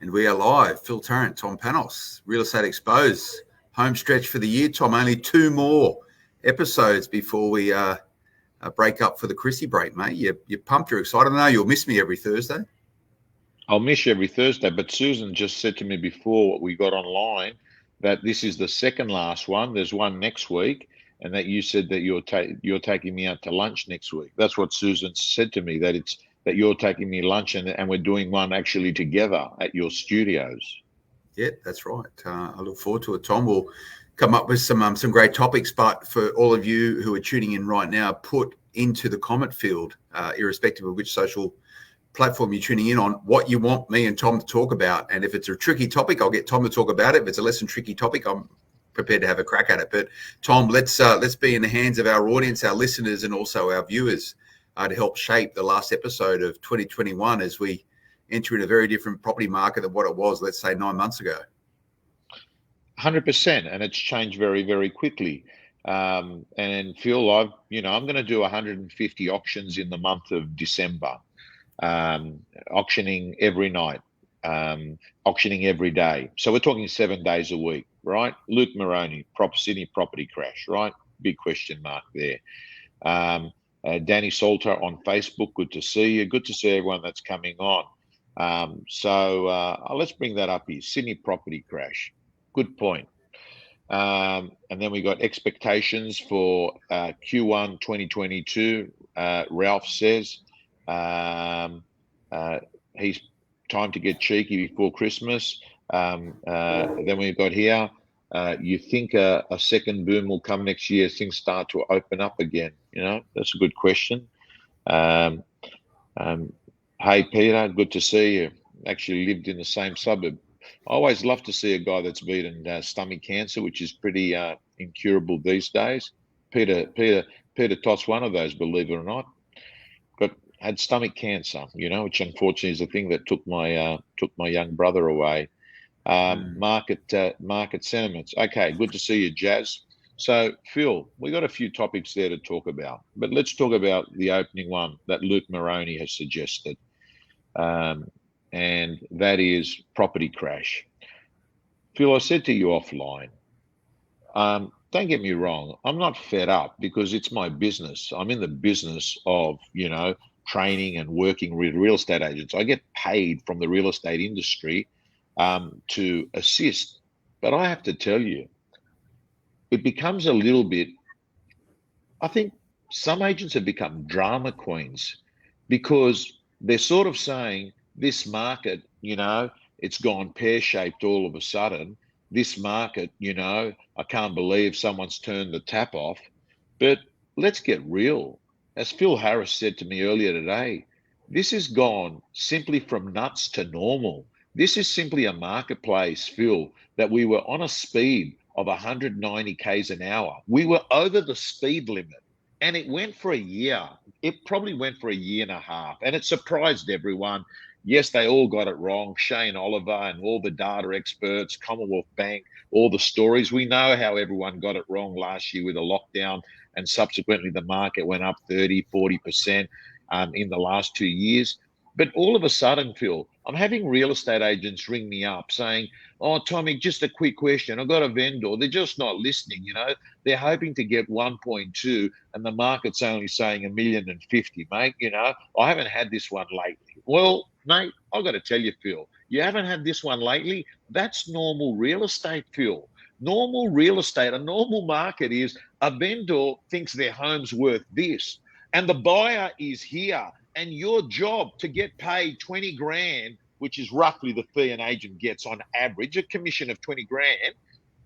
And we are live. Phil Tarrant, Tom Panos, Real Estate Exposed, home stretch for the year. Tom, only 2 more episodes before we break up for the Chrissy break, mate. You're pumped, you're excited. I know you'll miss me every Thursday. I'll miss you every Thursday, but Susan just said to me before we got online that this is the second last one. There's one next week, and that you said that you're taking me out to lunch next week. That's what Susan said to me, that you're taking me lunch and we're doing one actually together at your studios. Yeah, that's right. I look forward to it, Tom. We'll come up with some great topics, but for all of you who are tuning in right now, put into the comment field, irrespective of which social platform you're tuning in on, what you want me and Tom to talk about. And if it's a tricky topic, I'll get Tom to talk about it. If it's a less than tricky topic, I'm prepared to have a crack at it. But Tom, let's be in the hands of our audience, our listeners, and also our viewers to help shape the last episode of 2021 as we enter in a very different property market than what it was, let's say, 9 months ago. 100%, and it's changed very, very quickly. And Phil, I'm going to do 150 auctions in the month of December, auctioning every night, auctioning every day. So we're talking 7 days a week, right? Luke Moroney, Sydney property crash, right? Big question mark there. Danny Salter on Facebook, good to see you. Good to see everyone that's coming on. So let's bring that up here. Sydney property crash. Good point. And then we got expectations for Q1 2022. Ralph says he's time to get cheeky before Christmas. Then we've got here, you think a second boom will come next year as things start to open up again? That's a good question. Hey, Peter, good to see you. Actually lived in the same suburb. I always love to see a guy that's beaten stomach cancer, which is pretty incurable these days. Peter Tott's one of those, believe it or not. Had stomach cancer, which unfortunately is the thing that took my young brother away. Market sentiments. Okay, good to see you, Jazz. So, Phil, we got a few topics there to talk about, but let's talk about the opening one that Luke Moroney has suggested, and that is property crash. Phil, I said to you offline, don't get me wrong, I'm not fed up because it's my business. I'm in the business of, training and working with real estate agents. I get paid from the real estate industry to assist. But I have to tell you, it becomes a little bit, I think some agents have become drama queens because they're sort of saying this market, it's gone pear-shaped all of a sudden. This market, I can't believe someone's turned the tap off. But let's get real. As Phil Harris said to me earlier today, this has gone simply from nuts to normal. This is simply a marketplace, Phil, that we were on a speed of 190 Ks an hour. We were over the speed limit, and it went for a year. It probably went for a year and a half, and it surprised everyone. Yes, they all got it wrong. Shane Oliver and all the data experts, Commonwealth Bank, all the stories. We know how everyone got it wrong last year with a lockdown, and subsequently the market went up 30, 40% in the last 2 years. But all of a sudden, Phil, I'm having real estate agents ring me up saying, oh, Tommy, just a quick question. I've got a vendor. They're just not listening, They're hoping to get 1.2 and the market's only saying 1,050,000, mate. I haven't had this one lately. Well, mate, I've got to tell you, Phil, you haven't had this one lately? That's normal real estate, Phil. Normal real estate, a normal market is a vendor thinks their home's worth this and the buyer is here, and your job to get paid 20 grand, which is roughly the fee an agent gets on average, a commission of 20 grand,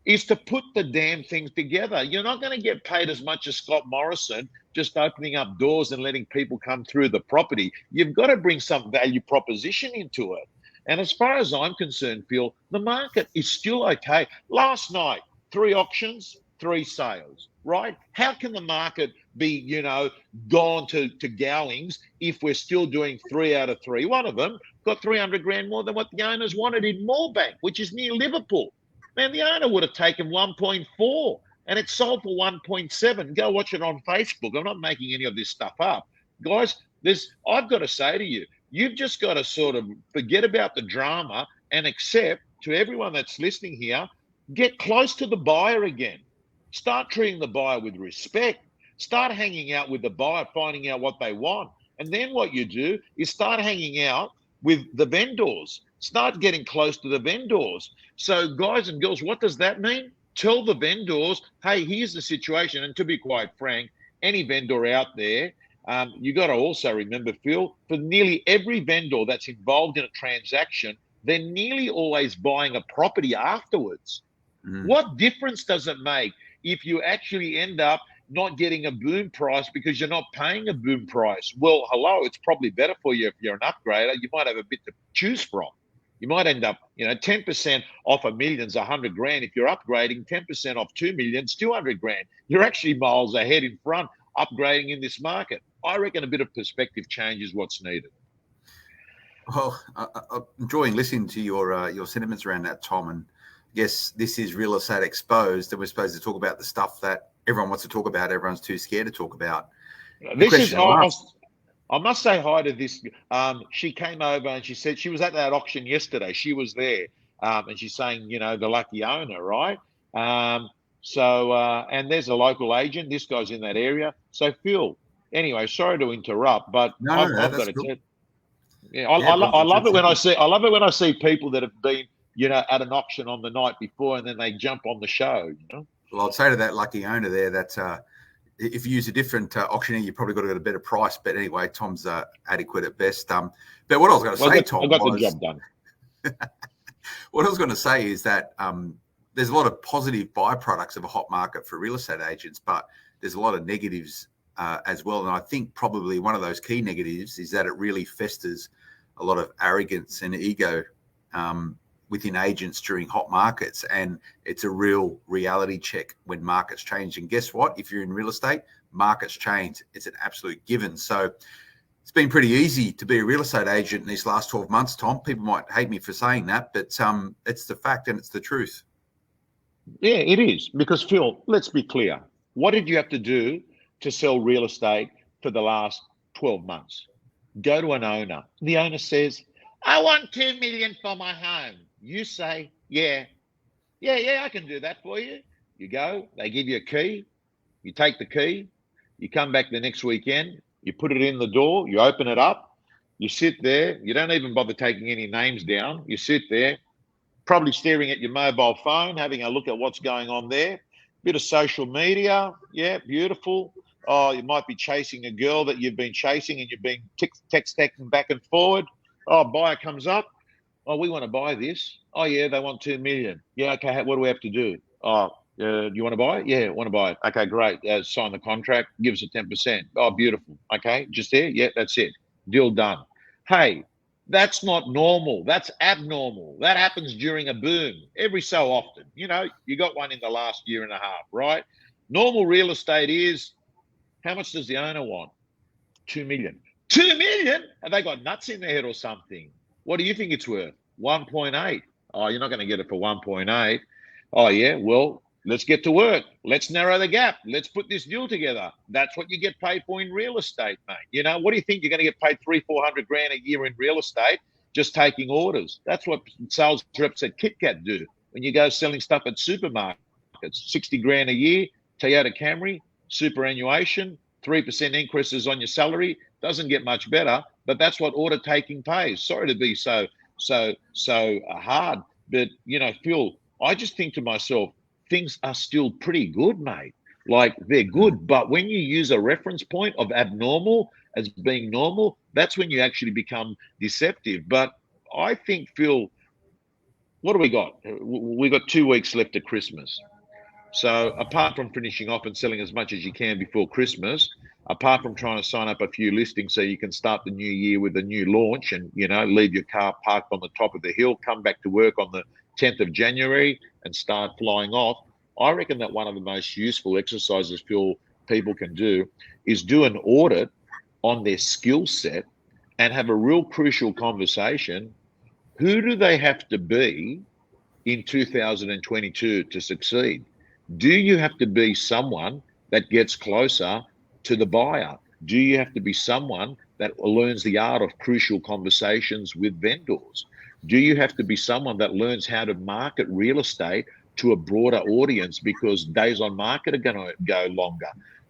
is to put the damn things together. You're not going to get paid as much as Scott Morrison just opening up doors and letting people come through the property. You've got to bring some value proposition into it. And as far as I'm concerned, Phil, the market is still okay. Last night, 3 auctions, 3 sales, right? How can the market be, gone to Gowings if we're still doing 3 out of 3? One of them got 300 grand more than what the owners wanted in Moorebank, which is near Liverpool. Man, the owner would have taken 1.4 and it sold for 1.7. Go watch it on Facebook. I'm not making any of this stuff up. Guys, I've got to say to you, you've just got to sort of forget about the drama and accept, to everyone that's listening here, get close to the buyer again. Start treating the buyer with respect. Start hanging out with the buyer, finding out what they want. And then what you do is start hanging out with the vendors. Start getting close to the vendors. So guys and girls, what does that mean? Tell the vendors, hey, here's the situation. And to be quite frank, any vendor out there, you got to also remember, Phil, for nearly every vendor that's involved in a transaction, they're nearly always buying a property afterwards. What difference does it make if you actually end up not getting a boom price because you're not paying a boom price? Well, hello, it's probably better for you if you're an upgrader. You might have a bit to choose from. You might end up, 10% off $1 million's $100 grand. If you're upgrading, 10% off $2 million's $200 grand. You're actually miles ahead in front upgrading in this market. I reckon a bit of perspective change is what's needed. Well, I'm enjoying listening to your sentiments around that, Tom. And I guess this is Real Estate Exposed, and we're supposed to talk about the stuff that everyone wants to talk about. Everyone's too scared to talk about. I must say hi to this. She came over and she said she was at that auction yesterday. She was there, and she's saying, the lucky owner, right? And there's a local agent. This guy's in that area. So Phil, anyway, sorry to interrupt, but I've got to tell. Yeah, I love it when I see people that have been, at an auction on the night before and then they jump on the show. Well, I'd say to that lucky owner there that if you use a different auctioneer, you probably got to get a better price. But anyway, Tom's adequate at best. But what I was going to say, Tom, I got the job done. What I was going to say is that there's a lot of positive byproducts of a hot market for real estate agents, but there's a lot of negatives as well. And I think probably one of those key negatives is that it really festers a lot of arrogance and ego within agents during hot markets. And it's a real reality check when markets change. And guess what? If you're in real estate, markets change. It's an absolute given. So it's been pretty easy to be a real estate agent in these last 12 months, Tom. People might hate me for saying that, but it's the fact and it's the truth. Yeah, it is. Because, Phil, let's be clear. What did you have to do to sell real estate for the last 12 months? Go to an owner. The owner says, I want $2 million for my home. You say, yeah, I can do that for you. You go, they give you a key. You take the key. You come back the next weekend. You put it in the door. You open it up. You sit there. You don't even bother taking any names down. You sit there, probably staring at your mobile phone, having a look at what's going on there. Bit of social media. Yeah, beautiful. Oh, you might be chasing a girl that you've been chasing and you've been texting back and forward. Oh, buyer comes up. Oh, we want to buy this. Oh, yeah, they want $2 million. Yeah, okay, what do we have to do? Oh, you want to buy it? Yeah, want to buy it. Okay, great. Sign the contract. Give us a 10%. Oh, beautiful. Okay, just there? Yeah, that's it. Deal done. Hey, that's not normal. That's abnormal. That happens during a boom every so often. You got one in the last year and a half, right? Normal real estate is, how much does the owner want? $2 million. $2 million? Have they got nuts in their head or something? What do you think it's worth? 1.8. Oh, you're not going to get it for 1.8. Oh, yeah, well, let's get to work. Let's narrow the gap. Let's put this deal together. That's what you get paid for in real estate, mate. What do you think? You're going to get paid $300-400 grand a year in real estate just taking orders. That's what sales reps at KitKat do. When you go selling stuff at supermarkets, 60 grand a year, Toyota Camry, superannuation, 3% increases on your salary. Doesn't get much better, but that's what order taking pays. Sorry to be so hard, but Phil, I just think to myself, things are still pretty good, mate. Like, they're good, but when you use a reference point of abnormal as being normal, that's when you actually become deceptive. But I think, Phil, what do we got? We got 2 weeks left to Christmas. So apart from finishing off and selling as much as you can before Christmas, apart from trying to sign up a few listings so you can start the new year with a new launch and, leave your car parked on the top of the hill, come back to work on the 10th of January and start flying off, I reckon that one of the most useful exercises, Phil, people can do is do an audit on their skill set and have a real crucial conversation. Who do they have to be in 2022 to succeed? Do you have to be someone that gets closer to the buyer? Do you have to be someone that learns the art of crucial conversations with vendors? Do you have to be someone that learns how to market real estate to a broader audience because days on market are going to go longer?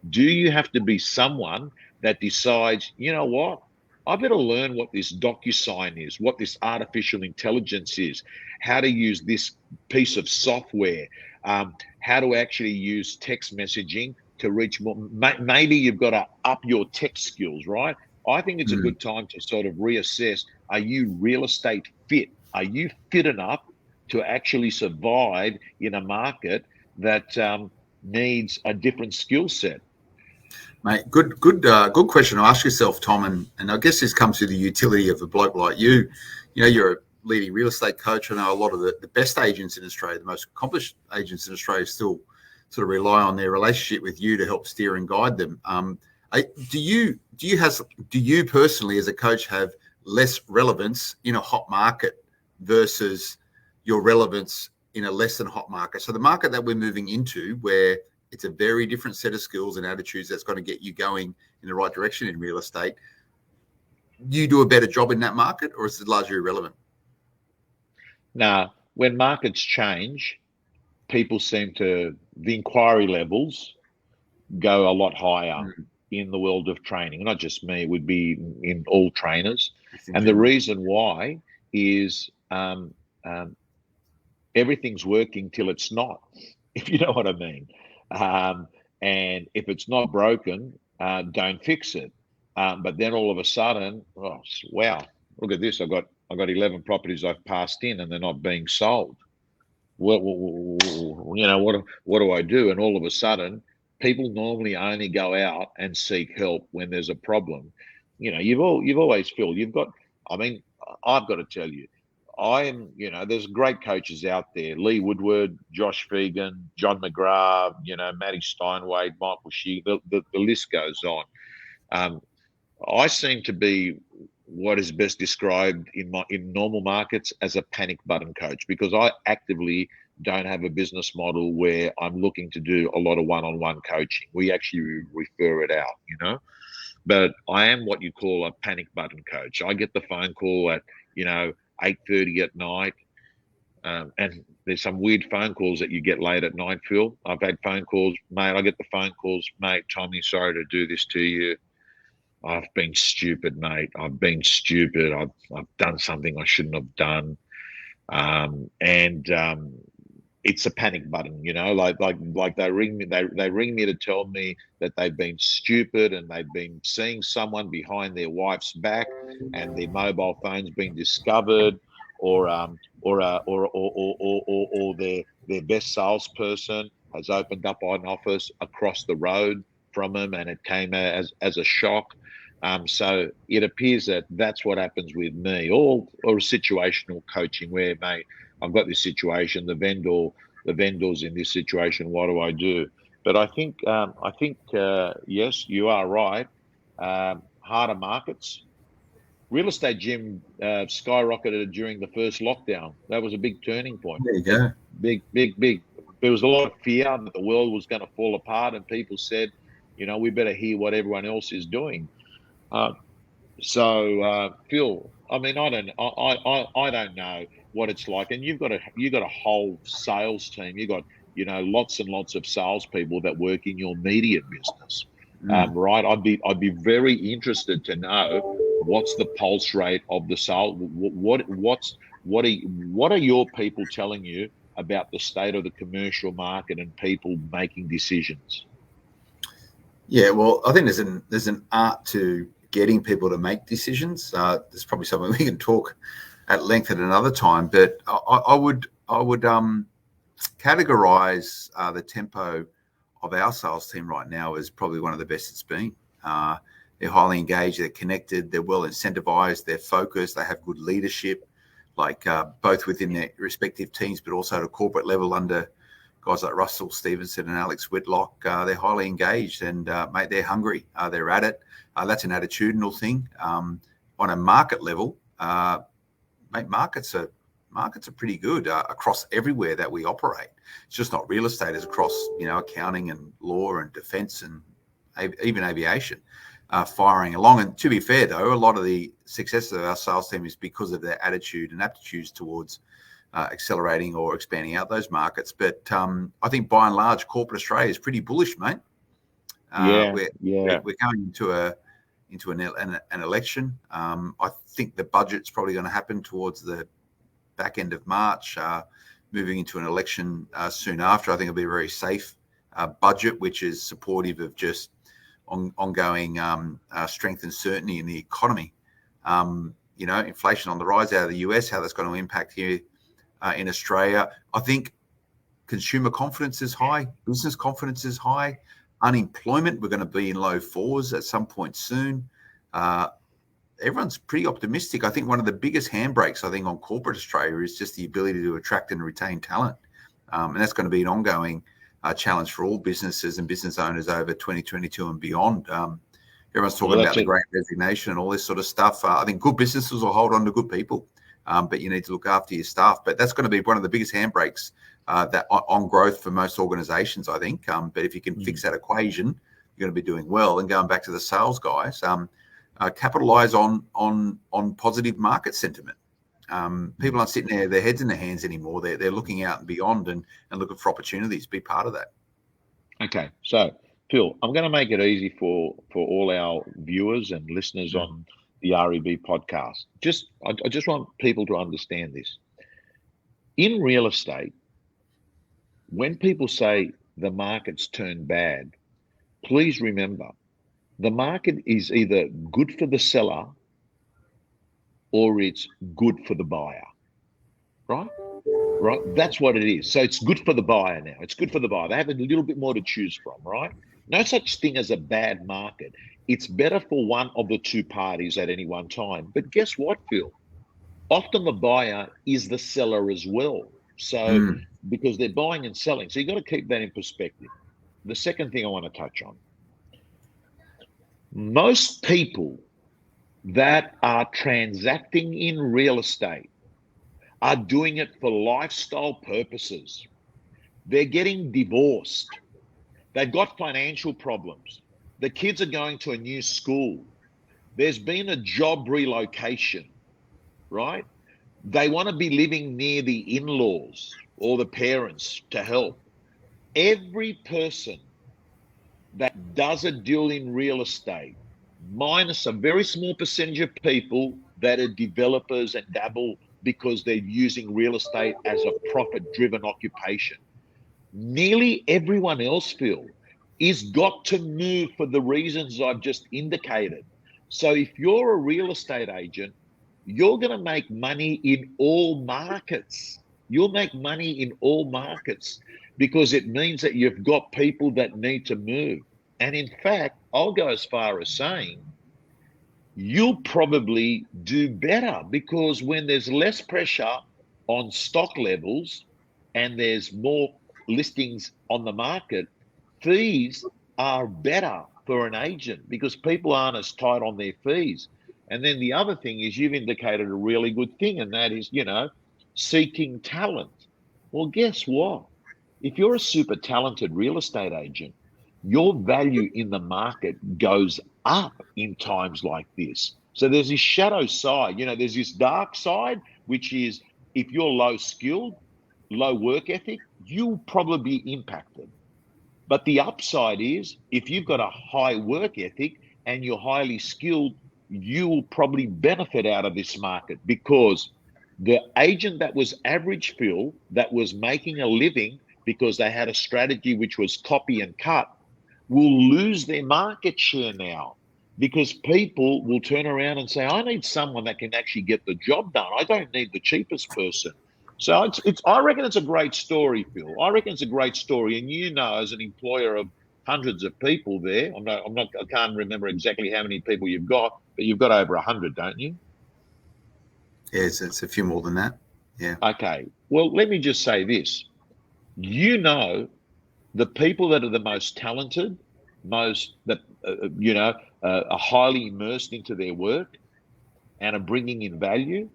Do you have to be someone that decides, you know what, I better learn what this DocuSign is, what this artificial intelligence is, how to use this piece of software, how to actually use text messaging to reach more. Maybe you've got to up your tech skills, right? I think it's a good time to sort of reassess, are you real estate fit? Are you fit enough to actually survive in a market that needs a different skill set? Mate, good question to ask yourself, Tom, and I guess this comes to the utility of a bloke like you. You know, you're a leading real estate coach. I know a lot of the best agents in Australia, the most accomplished agents in Australia, still sort of rely on their relationship with you to help steer and guide them. Do you personally, as a coach, have less relevance in a hot market versus your relevance in a less than hot market? So the market that we're moving into, where it's a very different set of skills and attitudes that's going to get you going in the right direction in real estate, do you do a better job in that market, or is it largely irrelevant? Now, when markets change, people seem to, the inquiry levels go a lot higher in the world of training. Not just me, it would be in all trainers. And the reason why is everything's working till it's not, if you know what I mean. And if it's not broken, don't fix it. But then all of a sudden, oh, wow, look at this. I've got 11 properties I've passed in and they're not being sold. What do I do? And all of a sudden, people normally only go out and seek help when there's a problem. You know, you've always felt I've got to tell you, there's great coaches out there: Lee Woodward, Josh Fegan, John McGrath, Matty Steinway, Michael Shee. The list goes on. I seem to be what is best described in normal markets as a panic button coach, because I actively don't have a business model where I'm looking to do a lot of one-on-one coaching. We actually refer it out, But I am what you call a panic button coach. I get the phone call at 8:30 at night, and there's some weird phone calls that you get late at night, Phil. I've had phone calls, mate. I get the phone calls, mate. Tommy, sorry to do this to you. I've been stupid, mate. I've been stupid. I've done something I shouldn't have done, and it's a panic button, like they ring me. They ring me to tell me that they've been stupid and they've been seeing someone behind their wife's back, and their mobile phone's been discovered, or their best salesperson has opened up an office across the road from them, and it came as a shock. So it appears that's what happens with me, or situational coaching, where, mate, I've got this situation, the vendor's in this situation, what do I do? But I think yes, you are right. Harder markets. Real estate, Jim, skyrocketed during the first lockdown. That was a big turning point. There you go. Big. There was a lot of fear that the world was going to fall apart, and people said, we better hear what everyone else is doing. So Phil, I don't know what it's like, and you've got a whole sales team. You've got lots and lots of salespeople that work in your media business, right? I'd be very interested to know what's the pulse rate of the sale. What are your people telling you about the state of the commercial market and people making decisions? Yeah, well, I think there's an art to getting people to make decisions. There's probably something we can talk at length at another time, but I would categorize the tempo of our sales team right now as probably one of the best it's been. They're highly engaged, they're connected, they're well incentivized, they're focused, they have good leadership, both within their respective teams, but also at a corporate level under guys like Russell Stevenson and Alex Whitlock. They're highly engaged, and mate, they're hungry. They're at it. That's an attitudinal thing. On a market level, mate, markets are pretty good across everywhere that we operate. It's just not real estate; it's across accounting and law and defence and even aviation. firing along. And to be fair, though, a lot of the success of our sales team is because of their attitude and aptitudes towards accelerating or expanding out those markets. But I think by and large, corporate Australia is pretty bullish, mate. We're going into an election. I think the budget's probably going to happen towards the back end of March, moving into an election soon after. I think it'll be a very safe budget, which is supportive of just ongoing strength and certainty in the economy. Inflation on the rise out of the US, how that's going to impact here in Australia. I think consumer confidence is high, business confidence is high, unemployment, we're going to be in low fours at some point soon. Everyone's pretty optimistic. I think one of the biggest handbrakes, I think, on corporate Australia is just the ability to attract and retain talent. And that's going to be an ongoing challenge for all businesses and business owners over 2022 and beyond. Everyone's talking about the great resignation and all this sort of stuff. I think good businesses will hold on to good people, but you need to look after your staff. But that's going to be one of the biggest handbrakes that on growth for most organisations, I think. But if you can fix that equation, you're going to be doing well. And going back to the sales guys, capitalise on positive market sentiment. People aren't sitting there, their heads in their hands anymore. They're looking out and beyond and looking for opportunities. Be part of that. Okay, so Phil, I'm going to make it easy for all our viewers and listeners on the REB podcast. I just want people to understand this. In real estate, when people say the market's turned bad, please remember the market is either good for the seller or it's good for the buyer, right? Right, that's what it is. So it's good for the buyer now. It's good for the buyer. They have a little bit more to choose from, right? No such thing as a bad market. It's better for one of the two parties at any one time. But guess what, Phil? Often the buyer is the seller as well. So because they're buying and selling. So you've got to keep that in perspective. The second thing I want to touch on. Most people that are transacting in real estate are doing it for lifestyle purposes. They're getting divorced. They've got financial problems. The kids are going to a new school. There's been a job relocation, right? They want to be living near the in-laws or the parents to help. Every person that does a deal in real estate, minus a very small percentage of people that are developers and dabble because they're using real estate as a profit-driven occupation. Nearly everyone else, Phil, is got to move for the reasons I've just indicated. So if you're a real estate agent, you're going to make money in all markets. You'll make money in all markets because it means that you've got people that need to move. And in fact, I'll go as far as saying, you'll probably do better because when there's less pressure on stock levels and there's more listings on the market, fees are better for an agent because people aren't as tight on their fees. And then the other thing is you've indicated a really good thing, and that is, seeking talent. Well, guess what? If you're a super talented real estate agent, your value in the market goes up in times like this. So there's this shadow side, there's this dark side, which is if you're low skilled, low work ethic, you'll probably be impacted. But the upside is if you've got a high work ethic and you're highly skilled, you will probably benefit out of this market because the agent that was average, Phil, that was making a living because they had a strategy which was copy and cut, will lose their market share now because people will turn around and say, I need someone that can actually get the job done. I don't need the cheapest person. So I reckon it's a great story, Phil. I reckon it's a great story. And as an employer of hundreds of people there, I can't remember exactly how many people you've got, but you've got over 100, don't you? Yes, it's a few more than that. Yeah. Okay. Well, let me just say this. The people that are the most talented, are highly immersed into their work and are bringing in value,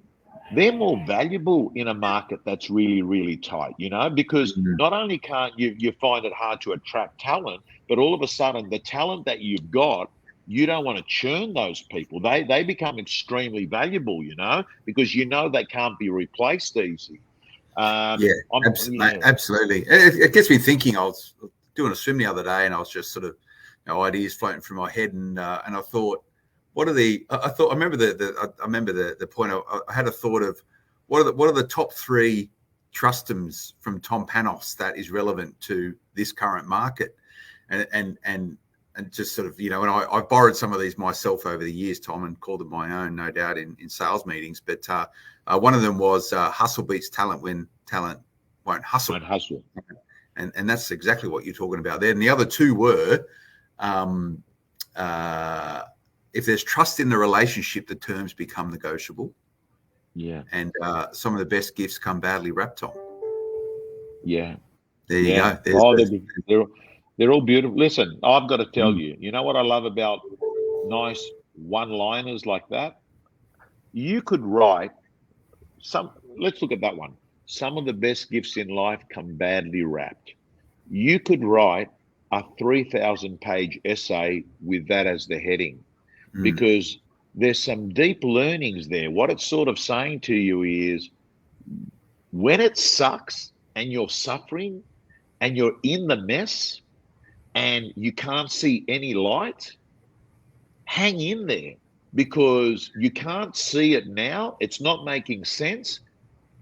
they're more valuable in a market that's really, really tight, because not only can't you find it hard to attract talent, but all of a sudden the talent that you've got, you don't want to churn those people. They become extremely valuable, because they can't be replaced easy. Absolutely. It gets me thinking. I was doing a swim the other day, and I was just sort of ideas floating through my head, and I thought, what are the? I remember the point. I had a thought of what are the top 3 trustums from Tom Panos that is relevant to this current market, and just sort of, and I've borrowed some of these myself over the years, Tom, and called them my own, no doubt, in sales meetings. But one of them was hustle beats talent when talent won't hustle. And that's exactly what you're talking about there. And the other 2 were, if there's trust in the relationship, the terms become negotiable. Yeah. And some of the best gifts come badly wrapped, Tom. Yeah. There you go. They're all beautiful. Listen, I've got to tell you, you know what I love about nice one-liners like that? You could write let's look at that one. Some of the best gifts in life come badly wrapped. You could write a 3,000-page essay with that as the heading, because there's some deep learnings there. What it's sort of saying to you is, when it sucks and you're suffering and you're in the mess and you can't see any light, hang in there, because you can't see it now. It's not making sense.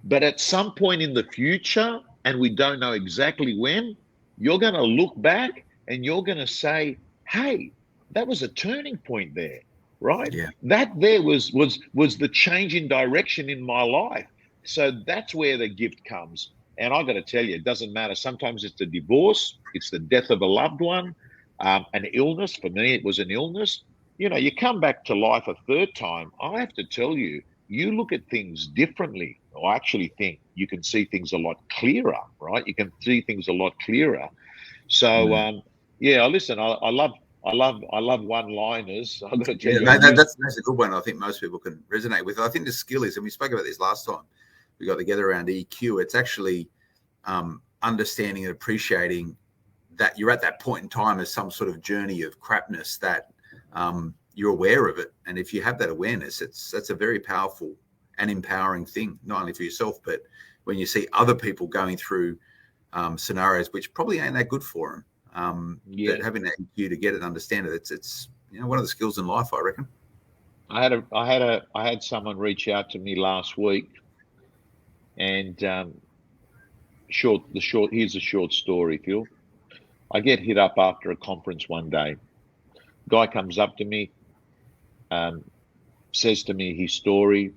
But at some point in the future, and we don't know exactly when, you're going to look back and you're going to say, hey, that was a turning point there, right? Yeah. That there was the change in direction in my life. So that's where the gift comes. And I got to tell you, it doesn't matter. Sometimes it's a divorce, it's the death of a loved one, an illness. For me, it was an illness. You come back to life a 3rd time. I have to tell you, you look at things differently. I actually think you can see things a lot clearer, right? You can see things a lot clearer. So, listen, I love one-liners. I've got to tell you, that's a good one. I think most people can resonate with. I think the skill is, and we spoke about this last time we got together around EQ. It's actually understanding and appreciating that you're at that point in time as some sort of journey of crapness, that you're aware of it. And if you have that awareness, that's a very powerful and empowering thing, not only for yourself, but when you see other people going through scenarios which probably ain't that good for them. But having that EQ to get it and understand it, it's one of the skills in life, I reckon. I had someone reach out to me last week, and here's a short story, Phil. I get hit up after a conference one day. Guy comes up to me, says to me his story.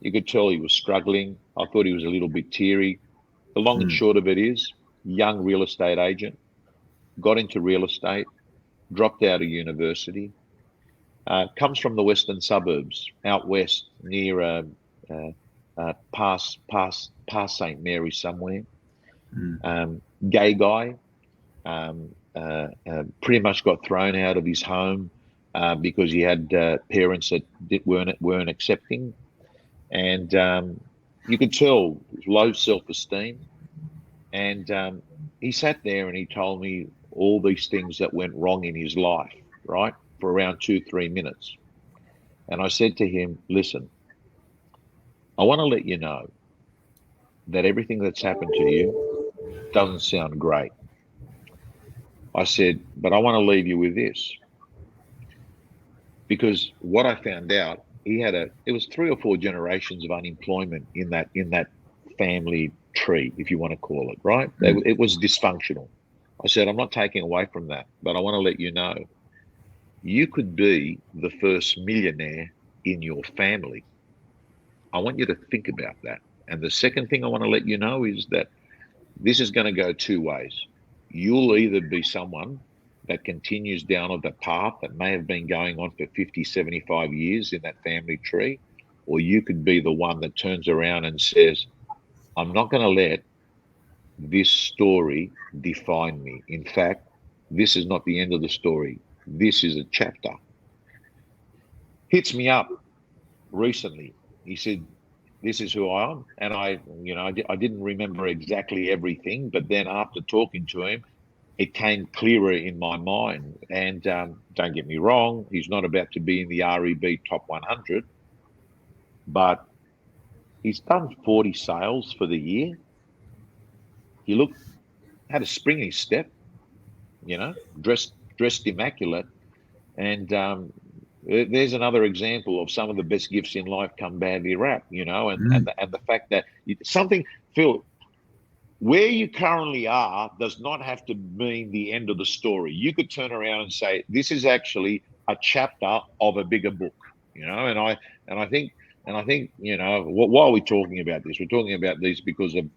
You could tell he was struggling. I thought he was a little bit teary. The long and short of it is, young real estate agent, got into real estate, dropped out of university, comes from the western suburbs, out west near past St. Mary somewhere. Gay guy, pretty much got thrown out of his home because he had parents that weren't accepting, and you could tell low self-esteem. And he sat there and he told me all these things that went wrong in his life, right, for around 2-3 minutes. And I said to him, listen, I want to let you know that everything that's happened to you doesn't sound great. I said, but I want to leave you with this. Because what I found out, it was 3 or 4 generations of unemployment in that family tree, if you want to call it, right? It was dysfunctional. I said, I'm not taking away from that, but I want to let you know, you could be the first millionaire in your family. I want you to think about that. And the second thing I want to let you know is that this is going to go 2 ways. You'll either be someone that continues down on the path that may have been going on for 50, 75 years in that family tree, or you could be the one that turns around and says, I'm not going to let this story define me. In fact, this is not the end of the story. This is a chapter. Hits me up recently. He said, this is who I am. And I didn't remember exactly everything, but then after talking to him, it came clearer in my mind. And don't get me wrong, he's not about to be in the REB top 100, but he's done 40 sales for the year. He had a spring in his step, dressed immaculate. And there's another example of some of the best gifts in life come badly wrapped, and the fact that Phil, where you currently are does not have to mean the end of the story. You could turn around and say, this is actually a chapter of a bigger book, and I think, why are we talking about this? We're talking about this because of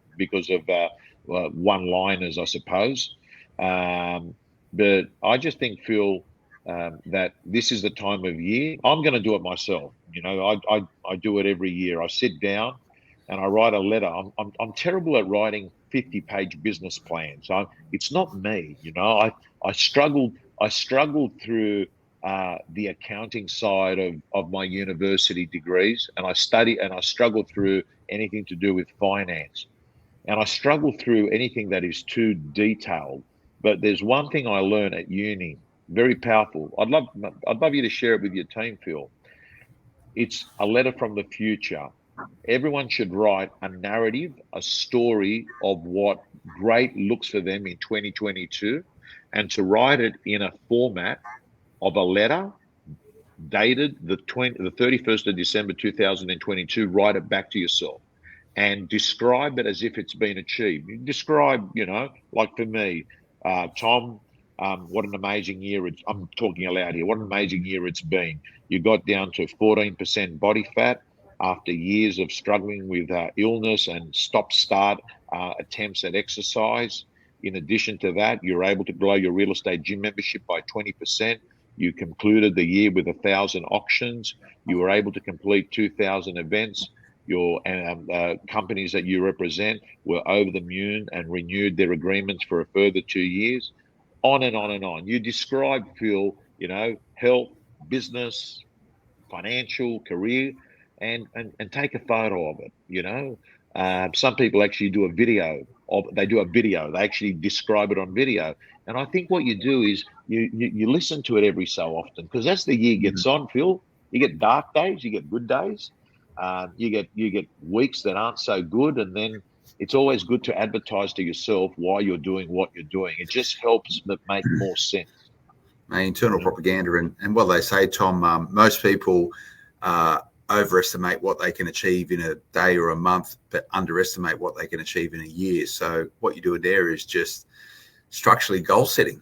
one-liners, I suppose. But I just think, Phil, that this is the time of year. I'm going to do it myself. I do it every year. I sit down and I write a letter. I'm terrible at writing 50-page business plans. It's not me. I struggled through the accounting side of my university degrees, and I struggled through anything to do with finance, and I struggled through anything that is too detailed. But there's one thing I learned at uni, very powerful. I'd love you to share it with your team, Phil. It's a letter from the future. Everyone should write a narrative, a story of what great looks for them in 2022, and to write it in a format of a letter dated the 31st of December 2022. Write it back to yourself and describe it as if it's been achieved. You describe, like for me, Tom, what an amazing year I'm talking aloud here. What an amazing year it's been. You got down to 14% body fat after years of struggling with illness and stop-start attempts at exercise. In addition to that, you're able to grow your real estate gym membership by 20%. You concluded the year with 1,000 auctions. You were able to complete 2,000 events. Your companies that you represent were over the moon and renewed their agreements for a further 2 years. On and on and on. You describe, Phil, health, business, financial, career, and take a photo of it. Some people actually do a video. They actually describe it on video. And I think what you do is you listen to it every so often, because as the year gets on, Phil, you get dark days, you get good days, you get weeks that aren't so good, and then it's always good to advertise to yourself why you're doing what you're doing. It just helps make more sense. Internal propaganda, and what they say, Tom, most people overestimate what they can achieve in a day or a month, but underestimate what they can achieve in a year. So what you're doing there is just structurally goal setting,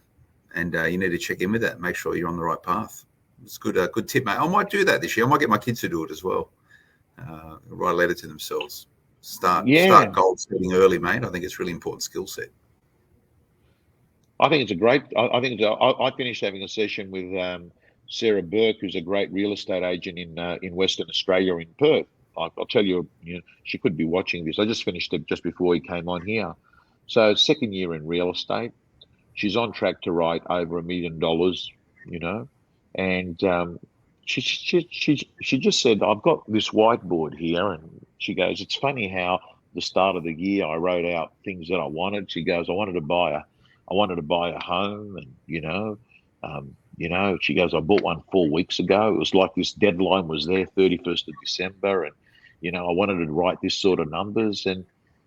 and you need to check in with that, make sure you're on the right path. It's good tip, mate. I might do that this year. I might get my kids to do it as well. Write a letter to themselves. Start goal setting early, mate. I think it's a really important skill set. I think it's a great. I finished having a session with Sarah Burke, who's a great real estate agent in Western Australia, in Perth. I'll tell you, she could be watching this. I just finished it just before he came on here. So second year in real estate, she's on track to write over $1 million. And she just said, I've got this whiteboard here, and she goes, it's funny how the start of the year I wrote out things that I wanted. She goes, I wanted to buy a home, and she goes, I bought one 4 weeks ago. It was like this deadline was there, 31st of December, and I wanted to write this sort of numbers. And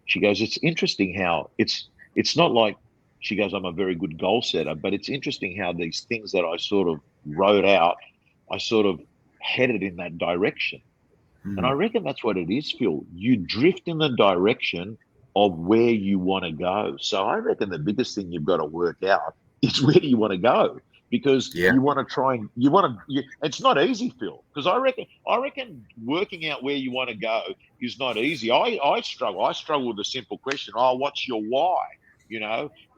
she goes, it's interesting how it's not like, she goes, I'm a very good goal setter, but it's interesting how these things that I sort of wrote out, I sort of headed in that direction. And I reckon that's what it is, Phil. You drift in the direction of where you want to go. So I reckon the biggest thing you've got to work out is where do you want to go? Because you want to try and it's not easy, Phil, because I reckon working out where you want to go is not easy. I struggle with a simple question. What's your why?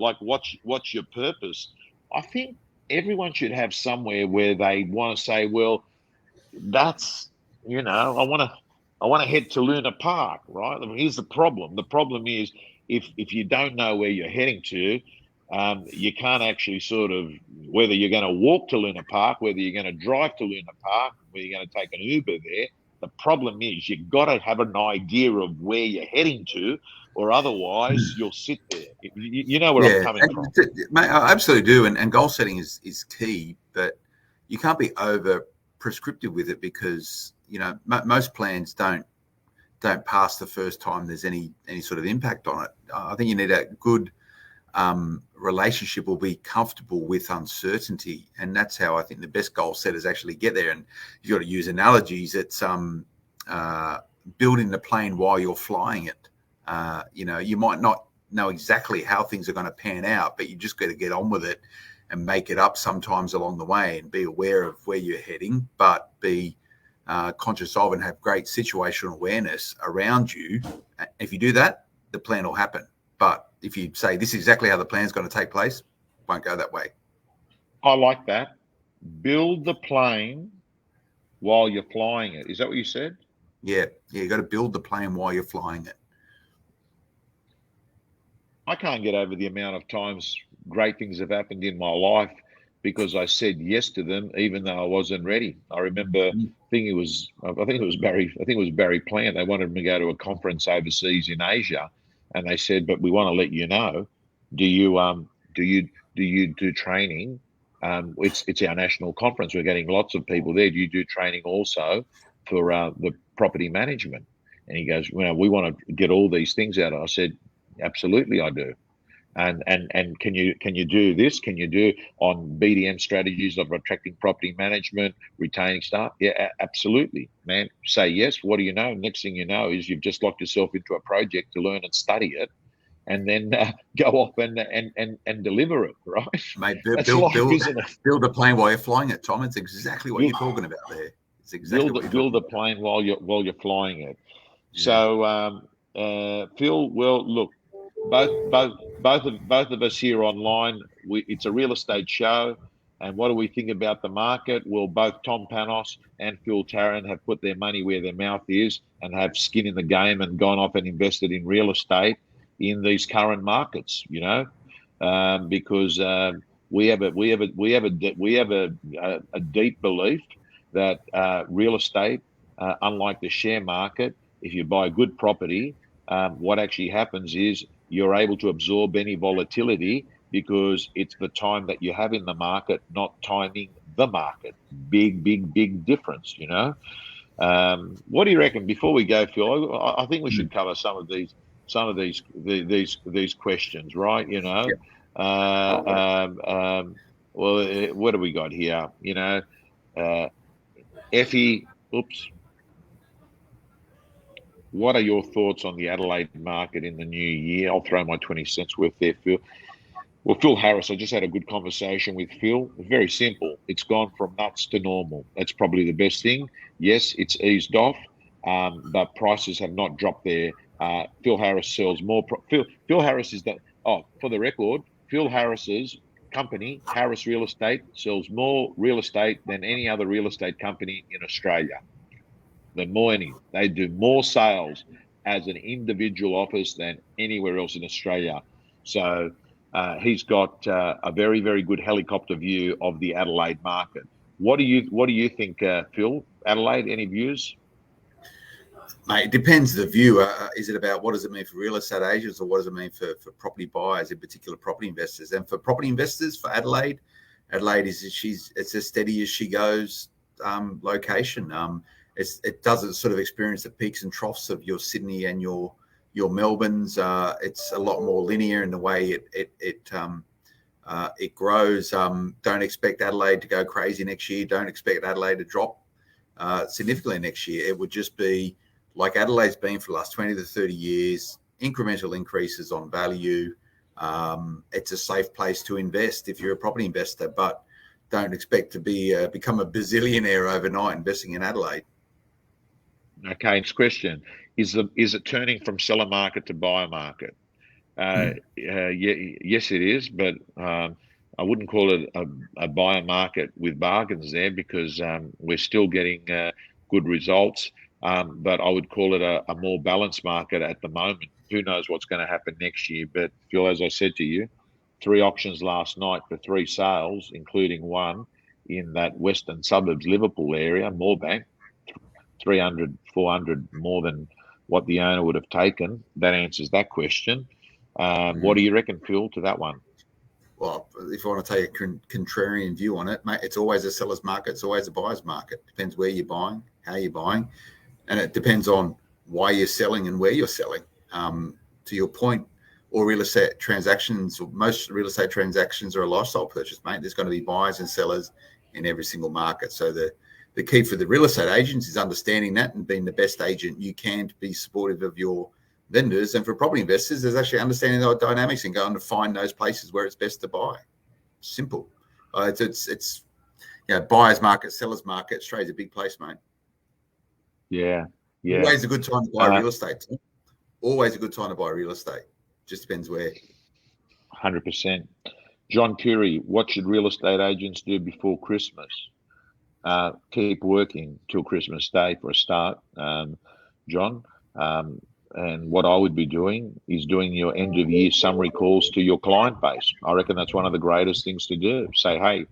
Like what's your purpose? I think everyone should have somewhere where they want to say, well, that's, I want to head to Luna Park, right? I mean, here's the problem. The problem is if you don't know where you're heading to, you can't actually sort of, whether you're going to walk to Luna Park, whether you're going to drive to Luna Park, whether you're going to take an Uber there. The problem is you've got to have an idea of where you're heading to, or otherwise you'll sit there. You know where I'm coming from. Mate, I absolutely do. And goal setting is key, but you can't be over prescriptive with it because, most plans don't pass the first time there's any sort of impact on it. I think you need a good relationship or be comfortable with uncertainty. And that's how I think the best goal setters actually get there. And you've got to use analogies. It's building the plane while you're flying it. You might not know exactly how things are going to pan out, but you just got to get on with it and make it up sometimes along the way and be aware of where you're heading, but be conscious of and have great situational awareness around you. If you do that, the plan will happen. But if you say this is exactly how the plan's going to take place, it won't go that way. I like that. Build the plane while you're flying it. Is that what you said? Yeah, you got to build the plane while you're flying it. I can't get over the amount of times great things have happened in my life because I said yes to them, even though I wasn't ready. I remember, I think it was Barry Plant. They wanted me to go to a conference overseas in Asia, and they said, "But we want to let you know, do you do training? It's our national conference. We're getting lots of people there. Do you do training also for the property management?" And he goes, "We want to get all these things out." I said, "Absolutely, I do." And can you do this? Can you do on BDM strategies of attracting property management, retaining staff? Yeah, absolutely, man. Say yes. What do you know? Next thing you know is you've just locked yourself into a project to learn and study it, and then go off and deliver it. Right, mate. Build a plane while you're flying it, Tom. It's exactly what you're talking about there. It's exactly build a plane while you're flying it. Yeah. So, Phil, well, look. Both of us here online, it's a real estate show. And what do we think about the market? Well, both Tom Panos and Phil Tarrant have put their money where their mouth is and have skin in the game and gone off and invested in real estate in these current markets. Because we have a deep belief that real estate, unlike the share market, if you buy a good property, what actually happens is you're able to absorb any volatility because it's the time that you have in the market, not timing the market. Big difference, What do you reckon? Before we go, Phil, I think we should cover some of these questions, right? Well, what do we got here? Effie, oops. What are your thoughts on the Adelaide market in the new year? I'll throw my 20 cents worth there, Phil. Well, Phil Harris, I just had a good conversation with Phil. Very simple. It's gone from nuts to normal. That's probably the best thing. Yes, it's eased off, but prices have not dropped there. Phil Harris sells more. Phil Harris is for the record, Phil Harris's company, Harris Real Estate, sells more real estate than any other real estate company in Australia. They do more sales as an individual office than anywhere else in Australia. So he's got a very, very good helicopter view of the Adelaide market. What do you think, Phil? Adelaide, any views? Mate, it depends the view. Is it about what does it mean for real estate agents, or what does it mean for property buyers, in particular property investors? And for property investors, for Adelaide it's as steady as she goes location. It doesn't sort of experience the peaks and troughs of your Sydney and your Melbournes. It's a lot more linear in the way it grows. Don't expect Adelaide to go crazy next year. Don't expect Adelaide to drop significantly next year. It would just be like Adelaide's been for the last 20 to 30 years, incremental increases on value. It's a safe place to invest if you're a property investor, but don't expect to become a bazillionaire overnight investing in Adelaide. Okay, next question. Is it turning from seller market to buyer market? Yes, it is, but I wouldn't call it a buyer market with bargains there because we're still getting good results. But I would call it a more balanced market at the moment. Who knows what's going to happen next year? But Phil, as I said to you, 3 auctions last night for 3 sales, including one in that western suburbs, Liverpool area, Moorebank. 300, 400 more than what the owner would have taken. That answers that question. What do you reckon, Phil, to that one? Well, if you want to take a contrarian view on it, mate, it's always a seller's market. It's always a buyer's market. Depends where you're buying, how you're buying, and it depends on why you're selling and where you're selling. To your point, all real estate transactions, or most real estate transactions, are a lifestyle purchase, mate. There's going to be buyers and sellers in every single market. So the key for the real estate agents is understanding that and being the best agent you can to be supportive of your vendors. And for property investors, there's actually understanding the dynamics and going to find those places where it's best to buy. Simple. It's buyer's market, seller's market. Australia's a big place, mate. Yeah. Always a good time to buy real estate. Always a good time to buy real estate. Just depends where. 100%. John Khoury, what should real estate agents do before Christmas? Keep working till Christmas Day for a start, John. And what I would be doing is doing your end of year summary calls to your client base. I reckon that's one of the greatest things to do. Say, hey,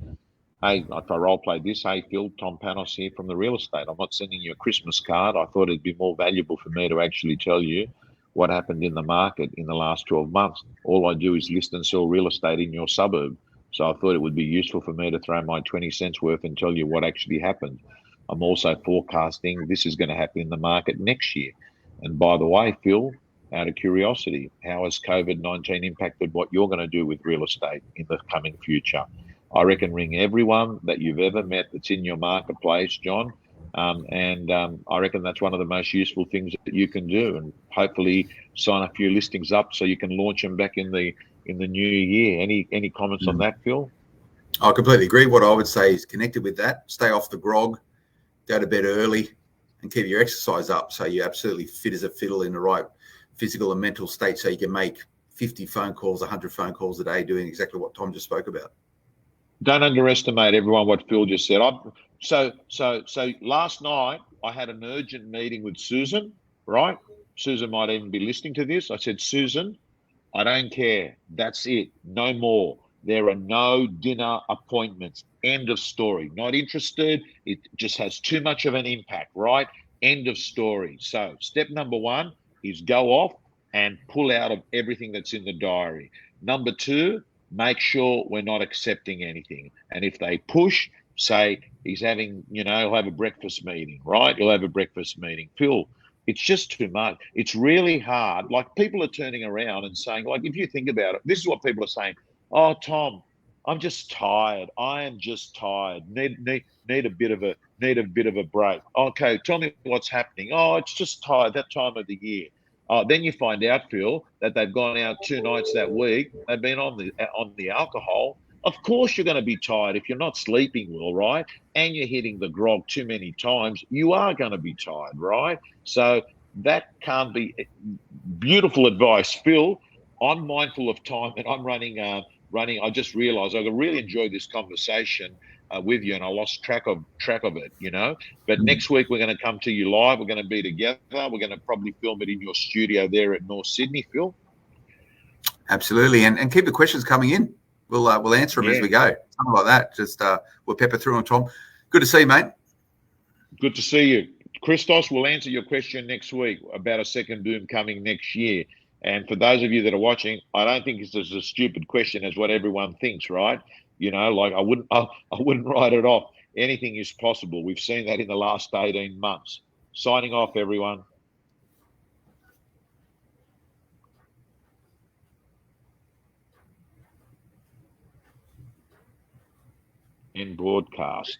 if I role play this, hey, Phil, Tom Panos here from the real estate. I'm not sending you a Christmas card. I thought it'd be more valuable for me to actually tell you what happened in the market in the last 12 months. All I do is list and sell real estate in your suburb. So I thought it would be useful for me to throw my 20 cents worth and tell you what actually happened. I'm also forecasting this is going to happen in the market next year. And by the way, Phil, out of curiosity, how has COVID-19 impacted what you're going to do with real estate in the coming future? I reckon ring everyone that you've ever met that's in your marketplace, John. I reckon that's one of the most useful things that you can do, and hopefully sign a few listings up so you can launch them back in the new year. Any comments on that, Phil? I completely agree. What I would say is connected with that. Stay off the grog, go to bed early, and keep your exercise up so you're absolutely fit as a fiddle in the right physical and mental state so you can make 50 phone calls, 100 phone calls a day doing exactly what Tom just spoke about. Don't underestimate everyone what Phil just said. So last night I had an urgent meeting with Susan, right? Susan might even be listening to this. I said, Susan, I don't care. That's it. No more. There are no dinner appointments. End of story. Not interested. It just has too much of an impact, right? End of story. So step number one is go off and pull out of everything that's in the diary. Number two, make sure we're not accepting anything. And if they push, say he's having, he'll have a breakfast meeting, right? He'll have a breakfast meeting. Phil, it's just too much. It's really hard. Like, people are turning around and saying, like, if you think about it, this is what people are saying. Oh, Tom, I'm just tired. I am just tired. Need a bit of a break. Okay, tell me what's happening. Oh, it's just tired, that time of the year. Then you find out, Phil, that they've gone out 2 nights that week. They've been on the alcohol. Of course you're going to be tired if you're not sleeping well, right? And you're hitting the grog too many times. You are going to be tired, right? So that can't be beautiful advice, Phil. I'm mindful of time, and I'm running. I just realised I really enjoyed this conversation with you, and I lost track of it, But next week we're going to come to you live. We're going to be together. We're going to probably film it in your studio there at North Sydney, Phil. Absolutely, and keep the questions coming in. We'll answer them as we go. Something like that. Just we'll pepper through them, Tom. Good to see you, mate. Good to see you. Christos will answer your question next week about a second boom coming next year. And for those of you that are watching, I don't think it's as a stupid question as what everyone thinks, right? Like I wouldn't write it off. Anything is possible. We've seen that in the last 18 months. Signing off, everyone. End broadcast.